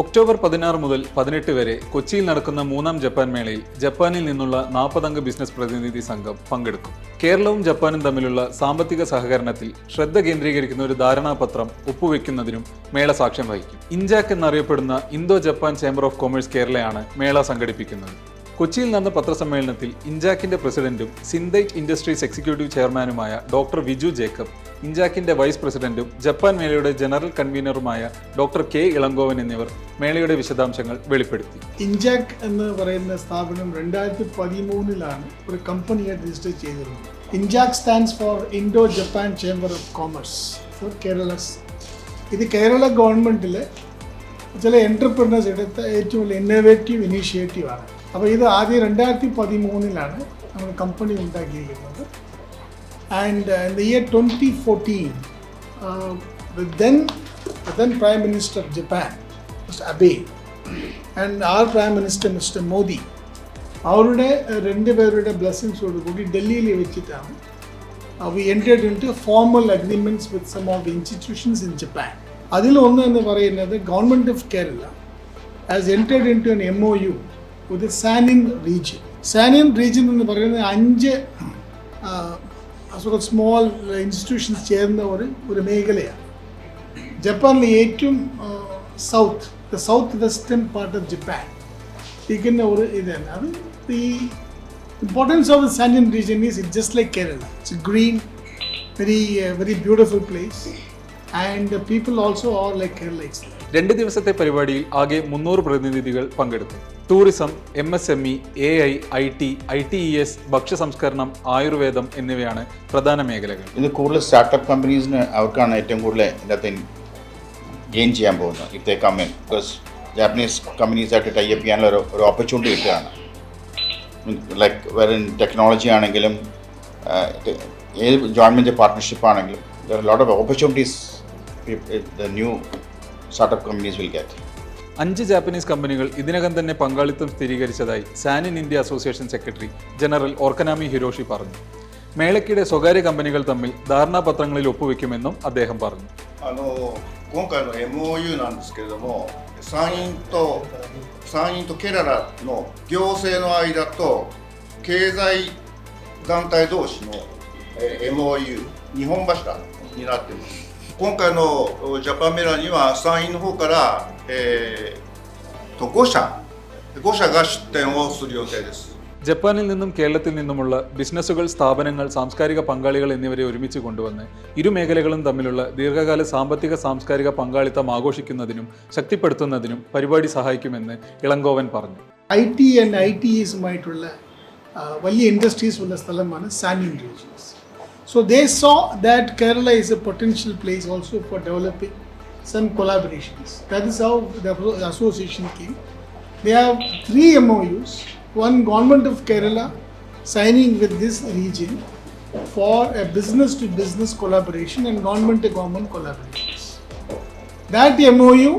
October 16 മുതൽ 18 വരെ കൊച്ചിയിൽ നടക്കുന്ന മൂന്നാം ജപ്പാൻ മേളയിൽ ജപ്പാനിൽ നിന്നുള്ള 40 അംഗ ബിസിനസ് പ്രതിനിധി സംഘം പങ്കെടുക്കും. കേരളവും ജപ്പാനും തമ്മിലുള്ള സാമ്പത്തിക സഹകരണത്തിൽ ശ്രദ്ധ കേന്ദ്രീകരിക്കുന്ന ഒരു ധാരണാപത്രം ഒപ്പുവെക്കുന്നതിനും മേള സാക്ഷ്യം വഹിക്കും. ഇൻജാക് എന്നറിയപ്പെടുന്ന Indo Japan chamber of commerce കേരളയാണ് മേള സംഘടിപ്പിക്കുന്നത്. കൊച്ചിയിൽ നടന്ന പത്രസമ്മേളനത്തിൽ ഇൻജാക്കിന്റെ പ്രസിഡന്റും സിന്തൈറ്റ് ഇൻഡസ്ട്രീസ് എക്സിക്യൂട്ടീവ് ചെയർമാനുമായ ഡോക്ടർ വിജു ജേക്കബ്, ഇൻജാക്കിന്റെ വൈസ് പ്രസിഡന്റും ജപ്പാൻ മേളയുടെ ജനറൽ കൺവീനറുമായ ഡോക്ടർ കെ ഇളങ്കോവൻ എന്നിവർ മേളയുടെ വിശദാംശങ്ങൾ വെളിപ്പെടുത്തി. ഇൻജാക് എന്ന് പറയുന്ന സ്ഥാപനം 2013 ഒരു കമ്പനിയായിട്ട് രജിസ്റ്റർ ചെയ്തിരുന്നത്. INJAC stands for Indo Japan chamber of commerce for കേരളസ്. ഇത് കേരള ഗവൺമെന്റിലെ ചില എന്റർപ്രണേഴ്സ് എടുത്ത ഏറ്റവും വലിയ ഇന്നോവേറ്റീവ് ഇനീഷ്യേറ്റീവ് ആണ്. അപ്പോൾ ഇത് ആദ്യം 2013 നമ്മൾ കമ്പനി ഉണ്ടാക്കിയിരിക്കുന്നത്. And in the year 2014, the then Prime Minister of Japan, Mr. Abe, and our Prime Minister, Mr. Modi, അവരുടെ രണ്ടുപേരുടെ ബ്ലെസ്സിങ്സോട് കൂടി ഡൽഹിയിൽ വെച്ചിട്ടാണ് we entered into formal agreements with some of the institutions in Japan. അതിലൊന്ന് എന്ന് പറയുന്നത് government of Kerala has entered into an MOU with the Sanin region. Sanin region എന്ന് പറയുന്നത് 5 സ്മോൾ ഇൻസ്റ്റിറ്റ്യൂഷൻസ് ചേർന്ന ഒരു മേഖലയാണ്. ജപ്പാനിലെ ഏറ്റവും south western part of Japan ഇരിക്കുന്ന ഒരു ഇതാണ്. അത് ഈ importance of the San'in region is it just like Kerala. It's green, very beautiful place and people also are like Keralites. 2 ദിവസത്തെ പരിപാടിയിൽ ആകെ 300 പ്രതിനിധികൾ പങ്കെടുത്തു. Tourism, MSME, AI, IT, ITES, ഭക്ഷ്യ സംസ്കരണം, ആയുർവേദം എന്നിവയാണ് പ്രധാന മേഖലകൾ. ഇത് കൂടുതൽ സ്റ്റാർട്ടപ്പ് കമ്പനീസിന് അവർക്കാണ് ഏറ്റവും കൂടുതൽ ഇതിനകത്ത് ഗെയിൻ ചെയ്യാൻ പോകുന്നത്. If they come in, because Japanese കമ്പനീസായിട്ട് ടൈപ്പ് ചെയ്യാനുള്ള ഒരു ഓപ്പർച്യൂണിറ്റി കിട്ടുകയാണ്. ലൈക്ക് വെറും ടെക്നോളജി ആണെങ്കിലും ഏത് ഗവൺമെൻറ് പാർട്ട്ണർഷിപ്പ് ആണെങ്കിലും there are a lot of opportunities the new startup companies will get. 5 Japanese കമ്പനികൾ ഇതിനകം തന്നെ പങ്കാളിത്തം സ്ഥിരീകരിച്ചതായി San'in India association secretary general ഓർക്കനാമി ഹിരോഷി പറഞ്ഞു. മേളയ്ക്കിടെ സ്വകാര്യ കമ്പനികൾ തമ്മിൽ ധാരണാപത്രങ്ങളിൽ ഒപ്പുവെക്കുമെന്നും അദ്ദേഹം പറഞ്ഞു. 今回の MOU なんですけれども、山陰とケララの行政の間と経済団体同士の MOU 2本柱になっています。今回のジャパンメラには山陰の方から、5社が出展をする予定です。ജപ്പാനിൽ നിന്നും കേരളത്തിൽ നിന്നുമുള്ള ബിസിനസ്സുകൾ, സ്ഥാപനങ്ങൾ, സാംസ്കാരിക പങ്കാളികൾ എന്നിവരെ ഒരുമിച്ച് കൊണ്ടുവന്ന് ഇരു മേഖലകളും തമ്മിലുള്ള ദീർഘകാല സാമ്പത്തിക സാംസ്കാരിക പങ്കാളിത്തം ആഘോഷിക്കുന്നതിനും ശക്തിപ്പെടുത്തുന്നതിനും പരിപാടി സഹായിക്കുമെന്ന് ഇളങ്കോവൻ പറഞ്ഞു. IT ആൻഡ് ITEസുമായിട്ടുള്ള വലിയ ഇൻഡസ്ട്രീസ് ഉള്ള സ്ഥലമാണ് Sannin regions. So they saw that Kerala is a potential place also for developing some collaborations. That is how the association came. They have 3 MOUs. One, government of Kerala signing with this region for a business-to-business collaboration and government-to-government collaborations. That MOU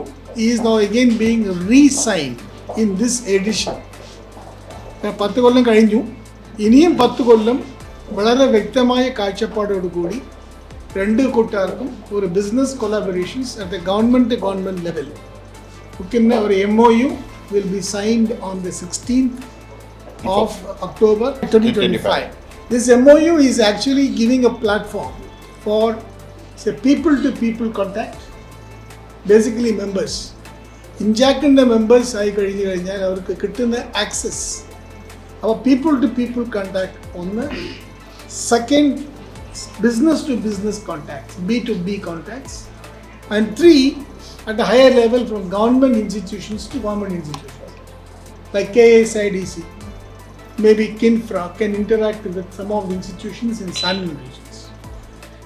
is now again being re-signed in this edition. 10 കൊല്ലം കഴിഞ്ഞു, ഇനിയും 10 കൊല്ലം വളരെ വ്യക്തമായ കാഴ്ചപ്പാടോടുകൂടി 2 കൂട്ടർക്കും ഒരു business collaborations at government level വെക്കുന്ന ഒരു MOU will be signed on the 16th of October 2025. This MOU is actually giving a platform for say people-to-people contact, basically members. ഇൻജാക്കിൻ്റെ members ആയി കഴിഞ്ഞു കഴിഞ്ഞാൽ അവർക്ക് കിട്ടുന്ന ആക്സസ് അപ്പോൾ people-to-people contact ഒന്ന്. Second, business-to-business contacts, B2B contacts. And 3, at a higher level from government institutions to government institutions. Like KSIDC, maybe Kinfra can interact with some of the institutions in Sanin regions.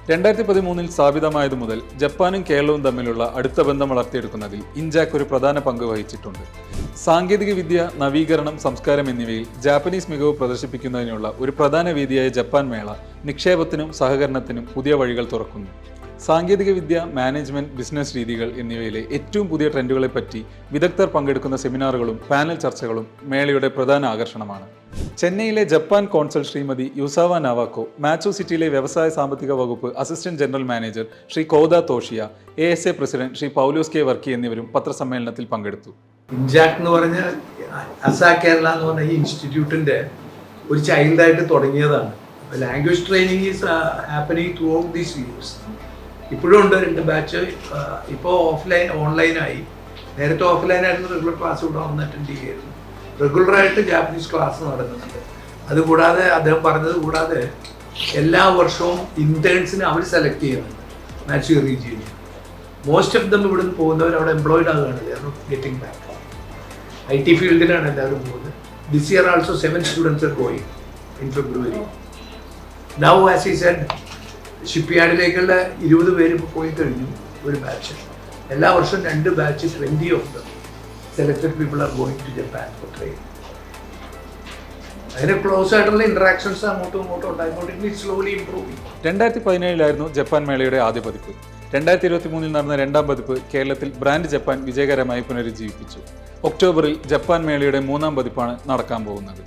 2013 സ്ഥാപിതമായതു മുതൽ ജപ്പാനും കേരളവും തമ്മിലുള്ള അടുത്ത ബന്ധം വളർത്തിയെടുക്കുന്നതിൽ ഇൻജാക് ഒരു പ്രധാന പങ്ക് വഹിച്ചിട്ടുണ്ട്. സാങ്കേതികവിദ്യ, നവീകരണം, സംസ്കാരം എന്നിവയിൽ ജാപ്പനീസ് മികവ് പ്രദർശിപ്പിക്കുന്നതിനുള്ള ഒരു പ്രധാന വേദിയായ ജപ്പാൻ മേള നിക്ഷേപത്തിനും സഹകരണത്തിനും പുതിയ വഴികൾ തുറക്കുന്നു. സാങ്കേതികവിദ്യ, മാനേജ്മെന്റ്, ബിസിനസ് രീതികൾ എന്നിവയിലെ ഏറ്റവും പുതിയ ട്രെൻഡുകളെപ്പറ്റി വിദഗ്ധർ പങ്കെടുക്കുന്ന സെമിനാറുകളും പാനൽ ചർച്ചകളും മേളയുടെ പ്രധാന ആകർഷണമാണ്. ചെന്നൈയിലെ Japan consul Shrimati Yuzawa Naoko, Matsue സിറ്റിയിലെ വ്യവസായ സാമ്പത്തിക വകുപ്പ് assistant general manager Shri Koda Toshiya, ASA president Shri Paulose K Varkey എന്നിവരും പത്രസമ്മേളനത്തിൽ പങ്കെടുത്തു. ഇൻജാക്ട് എന്ന് പറഞ്ഞ അസാ കേരള എന്ന് പറഞ്ഞ ഈ ഇൻസ്റ്റിറ്റ്യൂട്ടിൻ്റെ ഒരു ചൈൽഡായിട്ട് തുടങ്ങിയതാണ്. Language training is happening through out these years. ഇപ്പോഴും ഉണ്ട് 2 ബാച്ച്. ഇപ്പോൾ ഓൺലൈനായി. നേരത്തെ ഓഫ്ലൈനായിരുന്നു, റെഗുലർ ക്ലാസ് ഇവിടെ വന്ന് അറ്റൻഡ് ചെയ്യുമായിരുന്നു. റെഗുലറായിട്ട് ജാപ്പനീസ് ക്ലാസ് നടക്കുന്നുണ്ട്. അതുകൂടാതെ അദ്ദേഹം പറഞ്ഞത് കൂടാതെ എല്ലാ വർഷവും ഇൻറ്റേൺസിനെ അവർ സെലക്ട് ചെയ്യുന്നുണ്ട് മാച്ചു റീജിയനിൽ. മോസ്റ്റ് ഓഫ് ദം ഇവിടെ നിന്ന് പോകുന്നവർ അവിടെ എംപ്ലോയിഡ് ആകുകയാണ്, ഗെറ്റിംഗ് ബാക്ക്. IT ഫീൽഡിലാണ് എല്ലാവരും പോകുന്നത്. This year also 7 students are going in February. Now as he said, ship യാർഡിലേക്കുള്ള 20 പേര് ഇപ്പോൾ പോയി കഴിഞ്ഞു ഒരു ബാച്ച്. എല്ലാ വർഷവും 2 batch 20 of them selected people are going to Japan for training. അതിന് ക്ലോസ് ആയിട്ടുള്ള ഇന്ററാക്ഷൻസ് അങ്ങോട്ടും ഇങ്ങോട്ടും ഉണ്ടായിക്കൊണ്ടിരിക്കും. Slowly improving. 2017 ജപ്പാൻ മേളയുടെ ആദ്യ പതിപ്പ്. 2023 നടന്ന 2ാം പതിപ്പ് കേരളത്തിൽ ബ്രാൻഡ് ജപ്പാൻ വിജയകരമായി പുനരുജ്ജീവിപ്പിച്ചു. ഒക്ടോബറിൽ ജപ്പാൻ മേളയുടെ 3ാം പതിപ്പാണ് നടക്കാൻ പോകുന്നത്.